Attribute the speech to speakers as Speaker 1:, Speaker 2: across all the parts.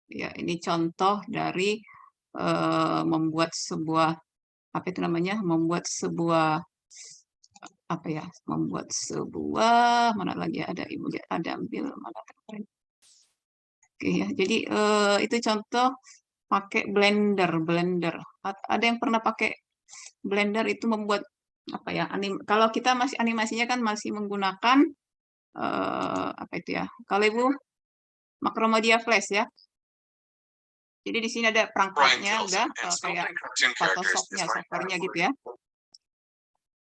Speaker 1: Ya, ini contoh dari membuat sebuah apa itu namanya? Membuat sebuah apa ya? Membuat sebuah mana lagi ya, ada ibu ada ambil mana kemarin. Oke ya. Jadi itu contoh pakai blender. Ada yang pernah pakai blender itu membuat apa ya? Kalau kita masih animasinya kan masih menggunakan apa itu ya? Kalau Ibu Macromedia Flash ya. Jadi di sini ada
Speaker 2: Brian
Speaker 1: perangkatnya udah
Speaker 2: Kelson and
Speaker 1: kayak
Speaker 2: sculpting cartoon characters
Speaker 1: Photoshop-nya,
Speaker 2: is my
Speaker 1: software-nya gitu
Speaker 2: category.
Speaker 1: ya.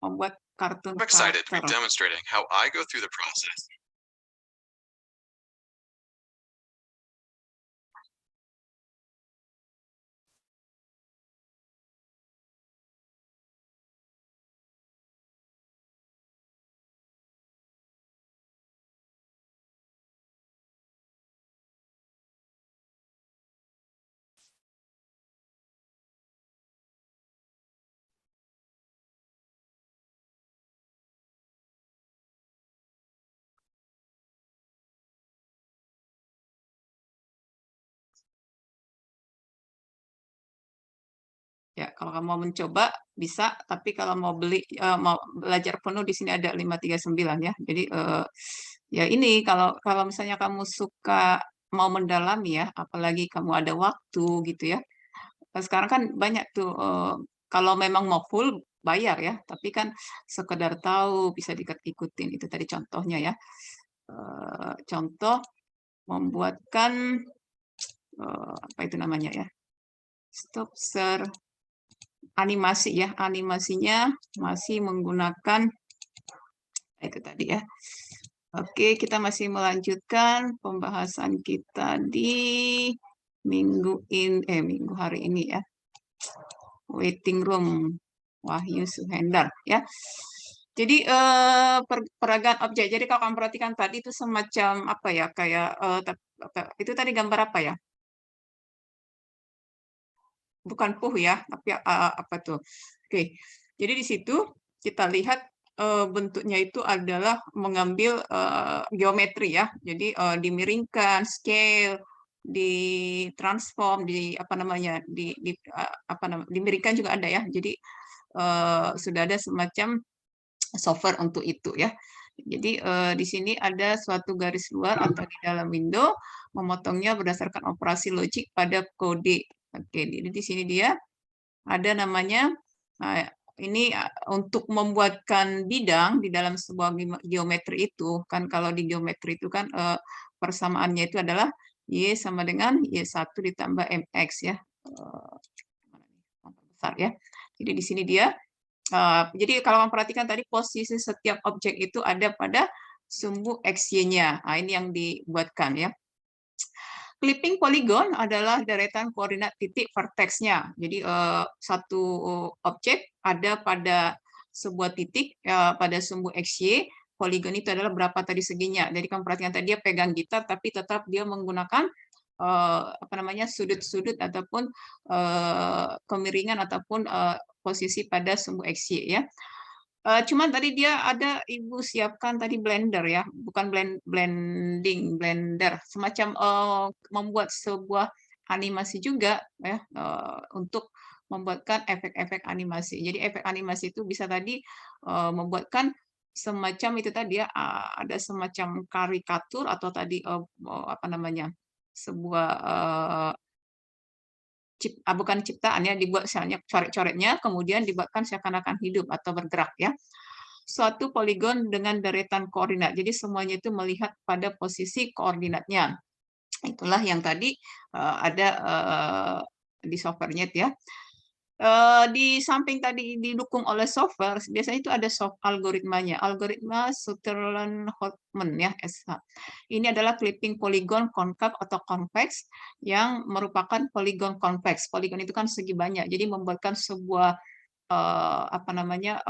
Speaker 1: Membuat kartun
Speaker 2: I'm excited to be
Speaker 1: karakter.
Speaker 2: demonstrating how I go through the process.
Speaker 1: Ya, kalau kamu mau mencoba bisa, tapi kalau mau beli mau belajar penuh di sini ada 539 ya. Jadi ya ini kalau kalau misalnya kamu suka mau mendalami ya, apalagi kamu ada waktu gitu ya. Sekarang kan banyak tuh kalau memang mau full bayar ya, tapi kan sekedar tahu bisa ikutin itu tadi contohnya ya. Contoh membuatkan apa itu namanya ya? Stop share animasi ya, animasinya masih menggunakan itu tadi ya. Oke, kita masih melanjutkan pembahasan kita di minggu hari ini ya. Waiting room Wahyu Suhendar ya. Jadi peragaan objek. Jadi kalau kamu perhatikan tadi itu semacam apa ya? Kayak itu tadi gambar apa ya? Bukan puh ya, tapi apa tuh? Oke, jadi di situ kita lihat bentuknya itu adalah mengambil geometri ya, jadi dimiringkan, scale, ditransform, apa namanya, apa namanya, dimiringkan juga ada ya. Jadi sudah ada semacam software untuk itu ya. Jadi di sini ada suatu garis luar atau di dalam window memotongnya berdasarkan operasi logik pada kode. Oke, jadi di sini dia ada namanya ini untuk membuatkan bidang di dalam sebuah geometri itu kan kalau di geometri itu kan persamaannya itu adalah Y sama dengan Y1 ditambah MX ya. Besar ya. Jadi di sini dia jadi kalau memperhatikan tadi posisi setiap objek itu ada pada sumbu XY-nya. Nah, ini yang dibuatkan ya. Clipping polygon adalah deretan koordinat titik vertex-nya. Jadi satu objek ada pada sebuah titik pada sumbu XY, poligon itu adalah berapa tadi seginya. Jadi kamu perhatikan tadi dia pegang gitar tapi tetap dia menggunakan apa namanya sudut-sudut ataupun kemiringan ataupun posisi pada sumbu XY ya. Cuman tadi dia ada Ibu siapkan tadi blender ya, bukan blender, semacam membuat sebuah animasi juga ya untuk membuatkan efek-efek animasi. Jadi efek animasi itu bisa tadi membuatkan semacam itu tadi ya, ada semacam karikatur atau tadi apa namanya sebuah bukan ciptaan ya, dibuat misalnya coret-coretnya, kemudian dibuatkan seakan-akan hidup atau bergerak ya. Suatu poligon dengan deretan koordinat. Jadi semuanya itu melihat pada posisi koordinatnya. Itulah yang tadi ada di software-nya ya. Di samping tadi didukung oleh software, biasanya itu ada algoritmanya. Algoritma Sutherland-Holtman ya, SH. Ini adalah clipping polygon konkav atau convex yang merupakan polygon convex. Polygon itu kan segi banyak, jadi membuatkan sebuah apa namanya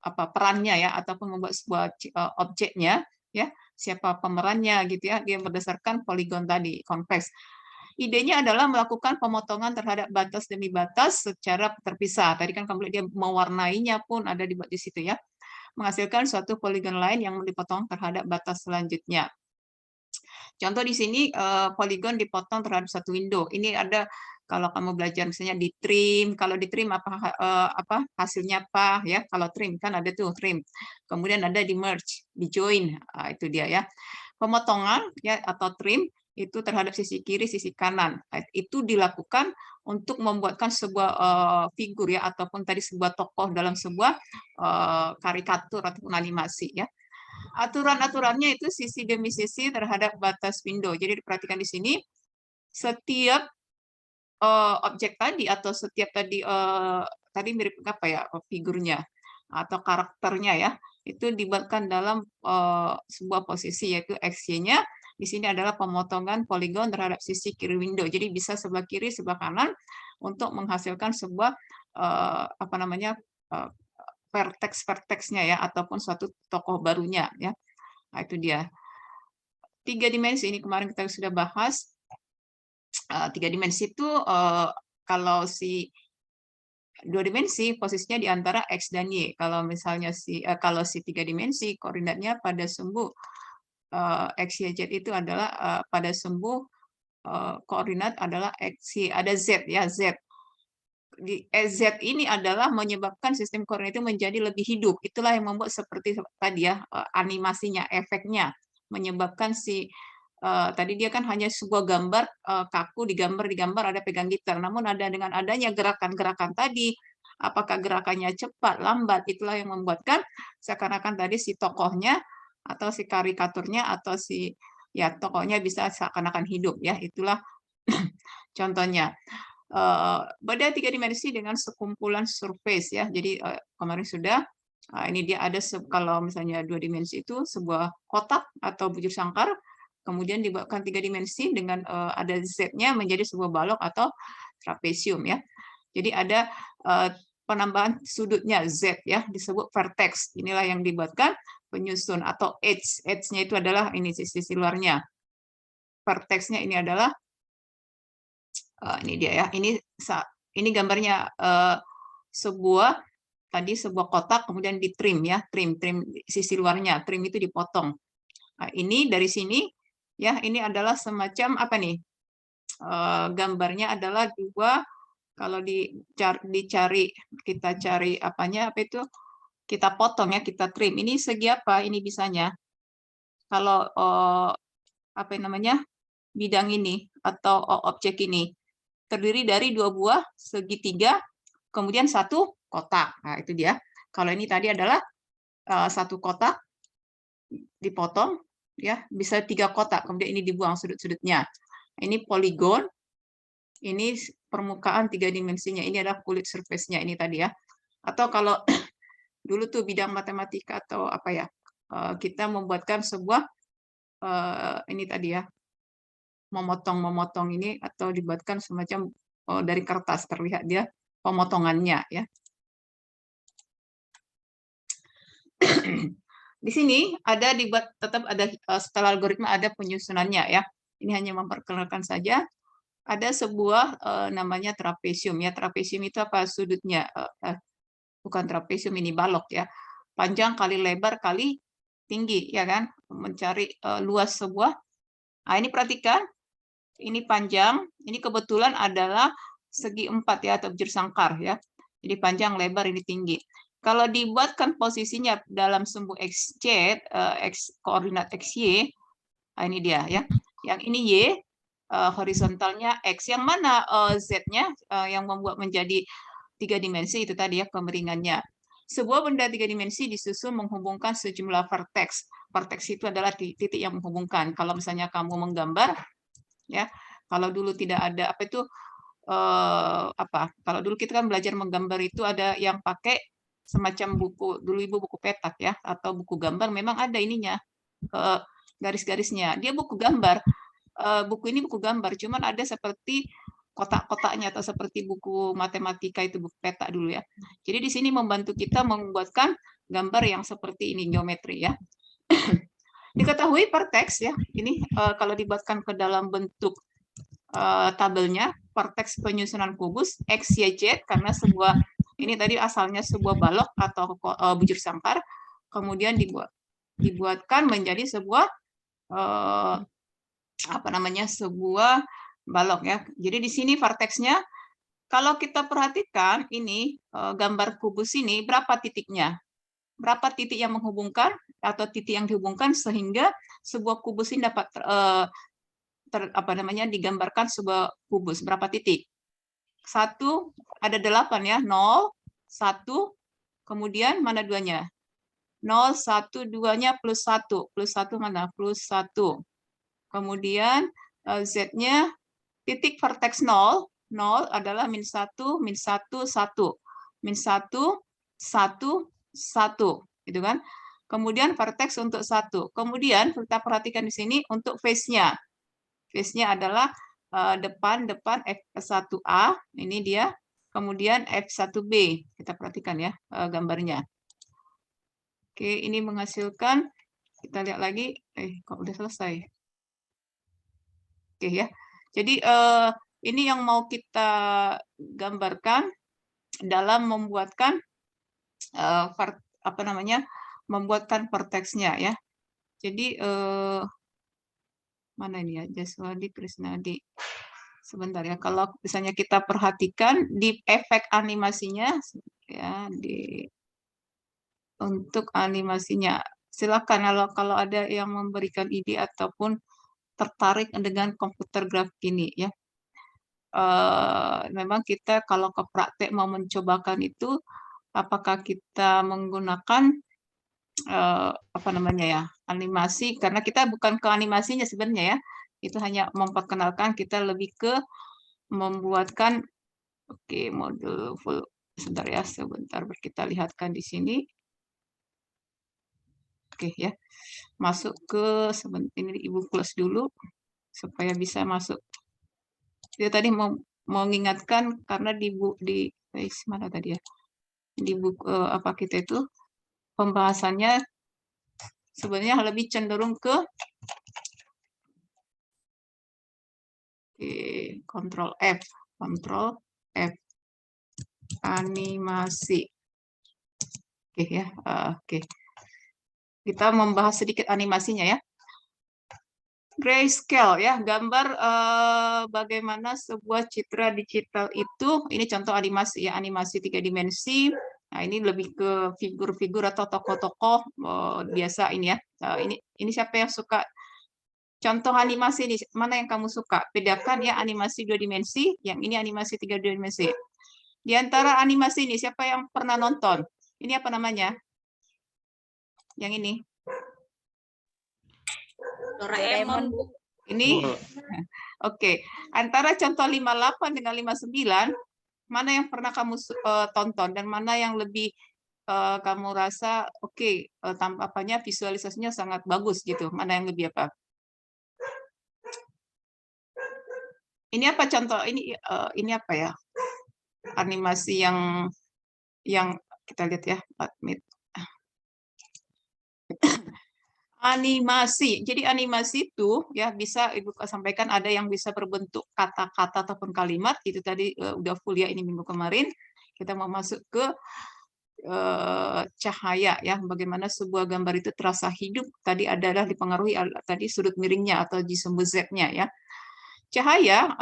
Speaker 1: apa perannya ya ataupun membuat sebuah objeknya ya siapa pemerannya gitu ya dia berdasarkan polygon tadi convex. Idenya adalah melakukan pemotongan terhadap batas demi batas secara terpisah. Tadi kan kamu lihat dia mewarnainya pun ada dibuat di situ ya. Menghasilkan suatu poligon lain yang dipotong terhadap batas selanjutnya. Contoh di sini poligon dipotong terhadap satu window. Ini ada kalau kamu belajar misalnya di trim, kalau di trim apa hasilnya apa ya? Kalau trim kan ada tuh trim. Kemudian ada di merge, di join. Itu dia ya. Pemotongan ya atau trim itu terhadap sisi kiri, sisi kanan. Itu dilakukan untuk membuatkan sebuah figur ya ataupun tadi sebuah tokoh dalam sebuah karikatur ataupun animasi ya. Aturan-aturannya itu sisi demi sisi terhadap batas window. Jadi diperhatikan di sini setiap objek tadi atau setiap tadi mirip apa ya figurnya atau karakternya ya itu dibuatkan dalam sebuah posisi yaitu XY-nya di sini adalah pemotongan poligon terhadap sisi kiri window. Jadi bisa sebelah kiri, sebelah kanan untuk menghasilkan sebuah apa namanya vertex-vertexnya ya ataupun suatu tokoh barunya ya. Nah, itu dia. 3 dimensi ini kemarin kita sudah bahas. 3 dimensi itu kalau si 2 dimensi posisinya di antara X dan Y. Kalau misalnya kalau si 3 dimensi koordinatnya pada sumbu X, Y, Z itu adalah pada sumbu koordinat adalah X, Y, ada Z ya, Z. Z ini adalah menyebabkan sistem koordinat itu menjadi lebih hidup. Itulah yang membuat seperti tadi ya animasinya, efeknya, menyebabkan si tadi dia kan hanya sebuah gambar kaku digambar ada pegang gitar. Namun dengan adanya gerakan-gerakan tadi, apakah gerakannya cepat, lambat, itulah yang membuatkan seakan-akan tadi si tokohnya atau si karikaturnya atau si ya tokohnya bisa seakan-akan hidup ya. Itulah contohnya. Beda 3 dimensi dengan sekumpulan surface ya. Jadi kemarin sudah ini dia ada kalau misalnya 2 dimensi itu sebuah kotak atau bujur sangkar, kemudian dibuatkan 3 dimensi dengan ada Z-nya menjadi sebuah balok atau trapesium ya. Jadi ada penambahan sudutnya Z ya, disebut vertex. Inilah yang dibuatkan penyusun atau edge. Edge-nya itu adalah ini sisi luarnya. Vertex-nya ini adalah ini dia ya. Ini gambarnya sebuah kotak kemudian di trim ya, trim sisi luarnya, trim itu dipotong. Nah, ini dari sini ya, ini adalah semacam apa nih? Gambarnya adalah dua kalau dicari kita cari apanya apa itu? Kita potong ya, kita trim. Ini segi apa? Ini bisanya. Kalau apa namanya? Bidang ini atau objek ini terdiri dari 2 buah segitiga, kemudian 1 kotak. Nah, itu dia. Kalau ini tadi adalah 1 kotak dipotong, ya bisa 3 kotak, kemudian ini dibuang sudut-sudutnya. Ini poligon, ini permukaan 3 dimensinya, ini adalah kulit surface-nya ini tadi ya. Atau kalau dulu tuh bidang matematika atau apa ya, kita membuatkan sebuah ini tadi ya, memotong ini atau dibuatkan semacam dari kertas terlihat dia pemotongannya ya. Di sini ada tetap ada setelah algoritma ada penyusunannya ya. Ini hanya memperkenalkan saja. Ada sebuah namanya trapesium ya. Trapesium itu apa sudutnya? Bukan trapesium ini balok ya. Panjang kali lebar kali tinggi ya kan. Mencari luas sebuah. Nah, ini perhatikan. Ini panjang, ini kebetulan adalah segi 4 ya atau bujur sangkar ya. Jadi panjang, lebar, ini tinggi. Kalau dibuatkan posisinya dalam sumbu XZ, X koordinat XY, nah ini dia ya. Yang ini Y, horizontalnya X. Yang mana Z-nya yang membuat menjadi 3 dimensi itu tadi ya kemiringannya. Sebuah benda 3 dimensi disusun menghubungkan sejumlah vertex. Vertex itu adalah titik yang menghubungkan. Kalau misalnya kamu menggambar ya, kalau dulu tidak ada apa itu kalau dulu kita kan belajar menggambar itu ada yang pakai semacam buku, dulu ibu buku petak ya atau buku gambar, memang ada ininya garis-garisnya, dia buku gambar. Buku ini buku gambar, cuman ada seperti kotak-kotaknya atau seperti buku matematika itu buku peta dulu ya. Jadi di sini membantu kita membuatkan gambar yang seperti ini, geometri ya. Diketahui vertex ya, ini kalau dibuatkan ke dalam bentuk tabelnya, vertex penyusunan kubus X, Y, Z, karena sebuah ini tadi asalnya sebuah balok atau bujur sangkar, kemudian dibuatkan menjadi sebuah apa namanya, sebuah balok ya. Jadi di sini vertexnya kalau kita perhatikan ini gambar kubus ini berapa titiknya? Berapa titik yang menghubungkan atau titik yang dihubungkan sehingga sebuah kubus ini dapat apa namanya, digambarkan sebuah kubus berapa titik? 1 ada 8 ya, 0, 1, kemudian mana duanya? 0, 1, 2-nya plus 1. Plus 1 mana? Plus 1. Kemudian Z-nya titik vertex 0, 0 adalah min 1, min 1, 1. Min 1, 1, 1. Gitu kan? Kemudian vertex untuk 1. Kemudian kita perhatikan di sini untuk face-nya. Face-nya adalah depan F1A, ini dia. Kemudian F1B, kita perhatikan ya gambarnya. Oke, ini menghasilkan, kita lihat lagi, kok udah selesai. Oke ya, jadi ini yang mau kita gambarkan dalam membuatkan apa namanya, membuatkan vertex-nya ya. Jadi mana ini ya, Jaswadi Krisnadi. Sebentar ya, kalau misalnya kita perhatikan di efek animasinya ya, untuk animasinya silakan kalau ada yang memberikan ide ataupun tertarik dengan komputer grafik ini ya. Memang kita kalau ke praktek mau mencobakan itu apakah kita menggunakan apa namanya ya, animasi, karena kita bukan ke animasinya sebenarnya ya, itu hanya memperkenalkan, kita lebih ke membuatkan. Oke, modul full. Sebentar ya, sebentar kita lihatkan di sini. Oke ya, masuk ke ini Ibu close dulu supaya bisa masuk. Dia tadi mau mengingatkan karena di mana tadi ya? Di buku apa kita itu pembahasannya sebenarnya lebih cenderung ke Ctrl F, animasi. Oke ya, oke. Kita membahas sedikit animasinya ya. Grayscale ya, gambar bagaimana sebuah citra digital itu, ini contoh animasi ya, animasi 3 dimensi. Nah, ini lebih ke figur-figur atau tokoh-tokoh biasa ini ya. Ini siapa yang suka contoh animasi ini, mana yang kamu suka? Bedakan ya animasi 2 dimensi, yang ini animasi 3 dimensi. Di antara animasi ini siapa yang pernah nonton? Ini apa namanya? Yang ini.
Speaker 3: Doraemon, Bu.
Speaker 1: Ini. Oke. Antara contoh 58 dengan 59, mana yang pernah kamu tonton dan mana yang lebih kamu rasa oke, tampapannya visualisasinya sangat bagus gitu. Mana yang lebih apa? Ini apa contoh ini apa ya? Animasi yang kita lihat ya, animasi. Jadi animasi itu ya bisa Ibu sampaikan, ada yang bisa berbentuk kata-kata ataupun kalimat. Itu tadi udah full ya ini minggu kemarin. Kita mau masuk ke cahaya ya, bagaimana sebuah gambar itu terasa hidup. Tadi adalah dipengaruhi tadi sudut miringnya atau jisumbu Z-nya ya. Cahaya,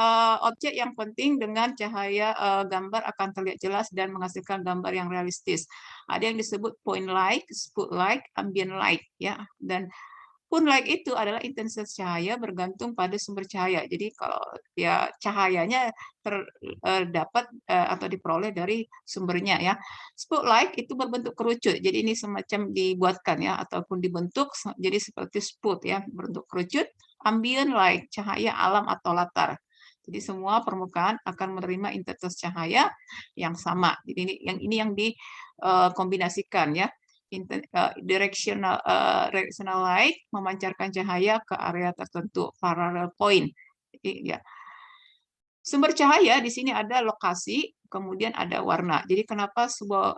Speaker 1: objek yang penting dengan cahaya gambar akan terlihat jelas dan menghasilkan gambar yang realistis. Ada yang disebut point light, spot light, ambient light ya. Dan point light itu adalah intensitas cahaya bergantung pada sumber cahaya. Jadi kalau ya cahayanya terdapat atau diperoleh dari sumbernya ya. Spotlight itu berbentuk kerucut. Jadi ini semacam dibuatkan ya ataupun dibentuk jadi seperti spot ya, berbentuk kerucut. Ambient light, cahaya alam atau latar. Jadi semua permukaan akan menerima intensitas cahaya yang sama. Jadi ini yang dikombinasikan ya. Directional light memancarkan cahaya ke area tertentu, parallel point. Jadi ya. Sumber cahaya di sini ada lokasi, kemudian ada warna. Jadi kenapa sebuah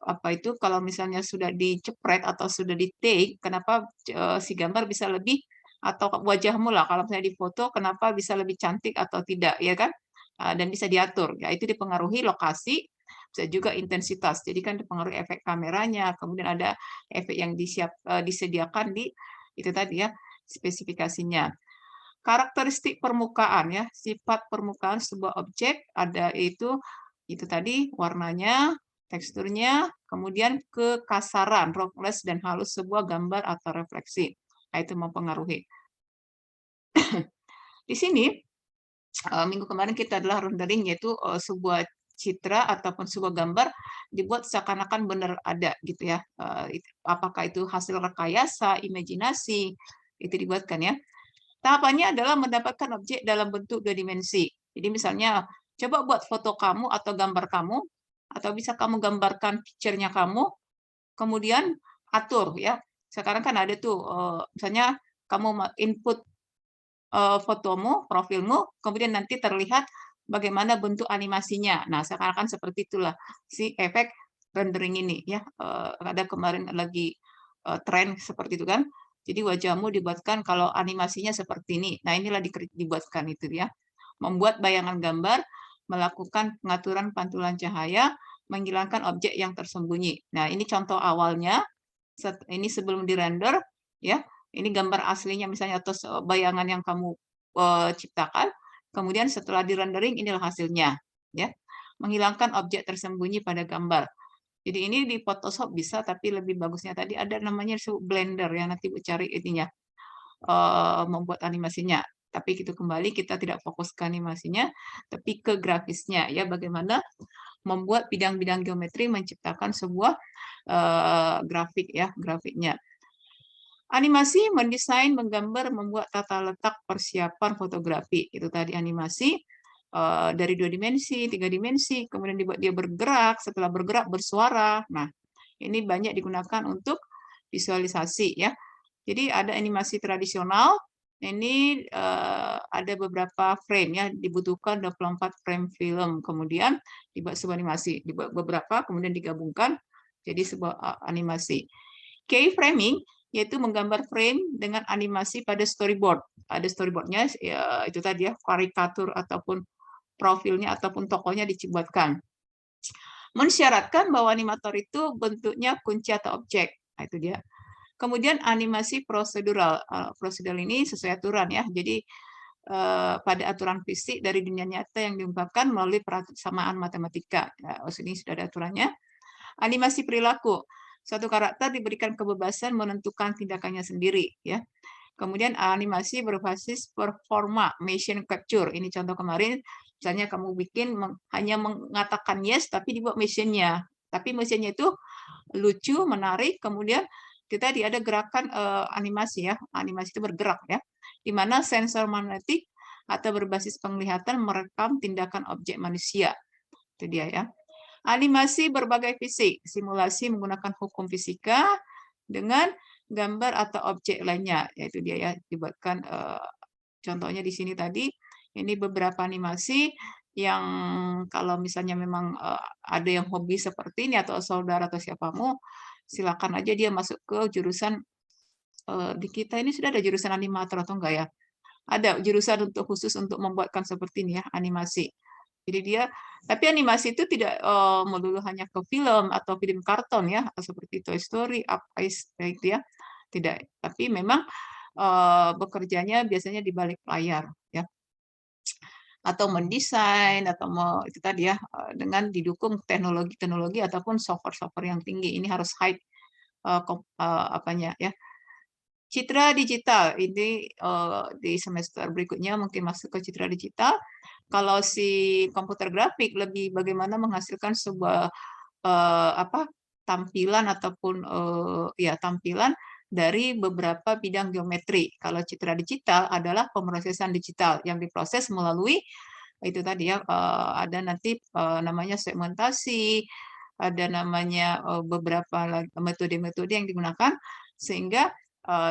Speaker 1: apa itu kalau misalnya sudah dicepret atau sudah di take, kenapa si gambar bisa lebih, atau wajahmu lah kalau misalnya di foto kenapa bisa lebih cantik atau tidak ya kan, dan bisa diatur ya, itu dipengaruhi lokasi, bisa juga intensitas. Jadi kan dipengaruhi efek kameranya, kemudian ada efek yang disediakan di itu tadi ya, spesifikasinya. Karakteristik permukaan ya, sifat permukaan sebuah objek ada itu tadi warnanya, teksturnya, kemudian kekasaran, roughness dan halus sebuah gambar atau refleksi. Nah, itu mempengaruhi. Di sini minggu kemarin kita adalah rendering, yaitu sebuah citra ataupun sebuah gambar dibuat seakan-akan benar ada gitu ya. Apakah itu hasil rekayasa, imajinasi, itu dibuatkan ya. Tahapannya adalah mendapatkan objek dalam bentuk 2 dimensi. Jadi misalnya, coba buat foto kamu atau gambar kamu, atau bisa kamu gambarkan picture-nya kamu, kemudian atur ya. Sekarang kan ada tuh, misalnya kamu input fotomu, profilmu, kemudian nanti terlihat bagaimana bentuk animasinya. Nah, sekarang kan seperti itulah si efek rendering ini ya. Ada kemarin lagi tren seperti itu kan. Jadi wajahmu dibuatkan kalau animasinya seperti ini. Nah, inilah dibuatkan itu ya. Membuat bayangan gambar, melakukan pengaturan pantulan cahaya, menghilangkan objek yang tersembunyi. Nah, ini contoh awalnya. Ini sebelum dirender ya. Ini gambar aslinya misalnya atau bayangan yang kamu ciptakan. Kemudian setelah direndering inilah hasilnya ya. Menghilangkan objek tersembunyi pada gambar. Jadi ini di Photoshop bisa, tapi lebih bagusnya tadi ada namanya Blender ya, nanti cari ininya, membuat animasinya. Tapi itu kembali kita tidak fokus ke animasinya, tapi ke grafisnya ya, bagaimana membuat bidang-bidang geometri menciptakan sebuah grafik ya, grafiknya. Animasi, mendesain, menggambar, membuat tata letak persiapan fotografi. Itu tadi animasi. Dari 2 dimensi, 3 dimensi, kemudian dibuat dia bergerak, setelah bergerak bersuara. Nah, ini banyak digunakan untuk visualisasi ya. Jadi ada animasi tradisional, ini ada beberapa frame ya, dibutuhkan 24 frame film, kemudian dibuat sebuah animasi, dibuat beberapa, kemudian digabungkan jadi sebuah animasi. Keyframing yaitu menggambar frame dengan animasi pada storyboard. Ada storyboardnya, ya, itu tadi ya, karikatur ataupun profilnya ataupun tokohnya dibuatkan. Mensyaratkan bahwa animator itu bentuknya kunci atau objek. Nah, itu dia. Kemudian animasi prosedural. Prosedural ini sesuai aturan ya. Jadi pada aturan fisik dari dunia nyata yang diungkapkan melalui persamaan matematika. Ya, ini sudah ada aturannya. Animasi perilaku. Suatu karakter diberikan kebebasan menentukan tindakannya sendiri ya. Kemudian animasi berbasis performa, motion capture. Ini contoh kemarin, misalnya kamu bikin hanya mengatakan yes, tapi dibuat motion-nya. Tapi motion-nya itu lucu, menarik, kemudian kita ada gerakan animasi ya. Animasi itu bergerak ya. Di mana sensor magnetik atau berbasis penglihatan merekam tindakan objek manusia. Itu dia ya. Animasi berbagai fisik, simulasi menggunakan hukum fisika dengan gambar atau objek lainnya, yaitu dia ya, dibuatkan contohnya di sini tadi. Ini beberapa animasi yang kalau misalnya memang ada yang hobi seperti ini atau saudara atau siapamu, silakan aja dia masuk ke jurusan di kita ini sudah ada jurusan animator atau enggak ya? Ada jurusan untuk khusus untuk membuatkan seperti ini ya, animasi. Jadi dia, tapi animasi itu tidak melulu hanya ke film atau film karton ya, seperti Toy Story, Up Ice, itu ya. Tidak, tapi memang bekerjanya biasanya di balik layar ya. Atau mendesain atau itu tadi ya, dengan didukung teknologi-teknologi ataupun software-software yang tinggi. Ini harus high apanya ya. Citra digital ini di semester berikutnya mungkin masuk ke citra digital. Kalau si komputer grafik lebih bagaimana menghasilkan sebuah tampilan ataupun ya tampilan dari beberapa bidang geometri. Kalau citra digital adalah pemrosesan digital yang diproses melalui itu tadi ya, ada nanti namanya segmentasi, ada namanya beberapa metode-metode yang digunakan sehingga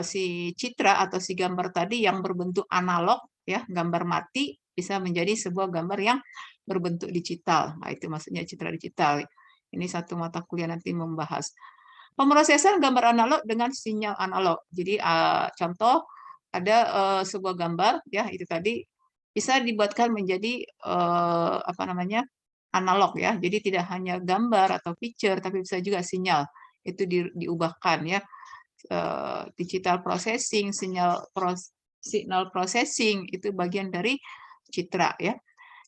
Speaker 1: si citra atau si gambar tadi yang berbentuk analog ya, gambar mati bisa menjadi sebuah gambar yang berbentuk digital. Nah, itu maksudnya citra digital. Ini satu mata kuliah nanti membahas. Pemrosesan gambar analog dengan sinyal analog. Jadi contoh ada sebuah gambar ya, itu tadi bisa dibuatkan menjadi apa namanya? Analog ya. Jadi tidak hanya gambar atau picture tapi bisa juga sinyal. Itu diubahkan ya. digital processing, signal processing itu bagian dari citra ya.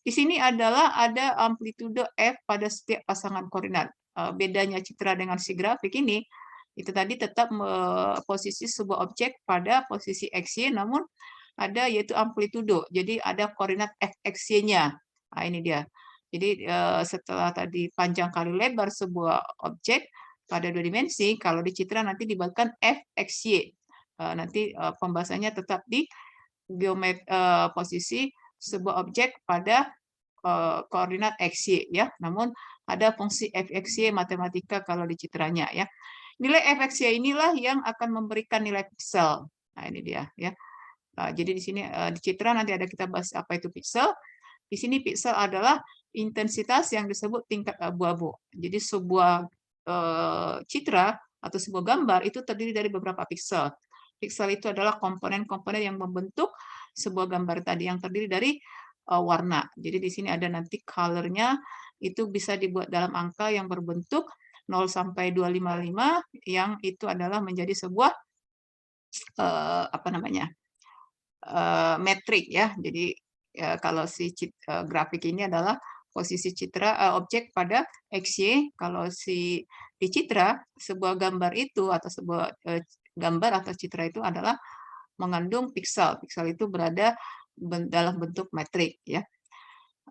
Speaker 1: Di sini adalah ada amplitude F pada setiap pasangan koordinat. Bedanya citra dengan si grafik ini, itu tadi tetap posisi sebuah objek pada posisi XY, namun ada yaitu amplitudo. Jadi ada koordinat FXY-nya. Nah, ini dia. Jadi setelah tadi panjang kali lebar sebuah objek pada 2 dimensi, kalau di citra nanti dibuatkan FXY. Nanti pembahasannya tetap di posisi sebuah objek pada koordinat XY ya. Namun ada fungsi fxy matematika kalau di citranya ya. Nilai fxy inilah yang akan memberikan nilai piksel. Nah, ini dia ya. Jadi di sini di citra nanti ada kita bahas apa itu piksel. Di sini piksel adalah intensitas yang disebut tingkat abu-abu. Jadi sebuah citra atau sebuah gambar itu terdiri dari beberapa piksel. Piksel itu adalah komponen-komponen yang membentuk sebuah gambar tadi yang terdiri dari warna. Jadi di sini ada nanti color-nya itu bisa dibuat dalam angka yang berbentuk 0 sampai 255 yang itu adalah menjadi sebuah apa namanya? Metrik ya. Jadi kalau si grafik ini adalah posisi citra objek pada XY, kalau si di citra sebuah gambar itu atau sebuah gambar atau citra itu adalah mengandung piksel. Piksel itu berada dalam bentuk metrik ya.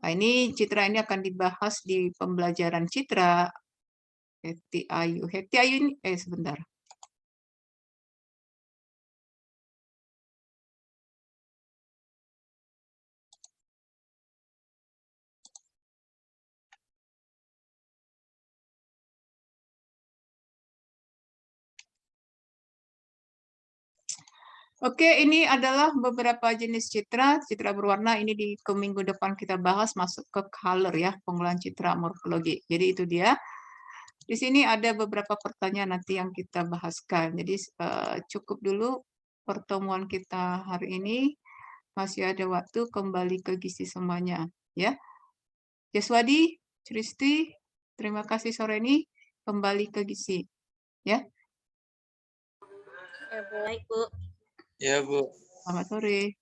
Speaker 1: Nah, ini citra ini akan dibahas di pembelajaran citra Hetty Ayu. Hetty Ayu ini sebentar. Oke, ini adalah beberapa jenis citra. Citra berwarna ini di minggu depan kita bahas masuk ke color ya, pengolahan citra morfologi. Jadi itu dia. Di sini ada beberapa pertanyaan nanti yang kita bahaskan. Jadi cukup dulu pertemuan kita hari ini. Masih ada waktu kembali ke gizi semuanya ya. Jaswadi, Tristi, terima kasih sore ini kembali ke gizi ya.
Speaker 3: Baik, Bu.
Speaker 4: Ya, Bu.
Speaker 1: Selamat sore.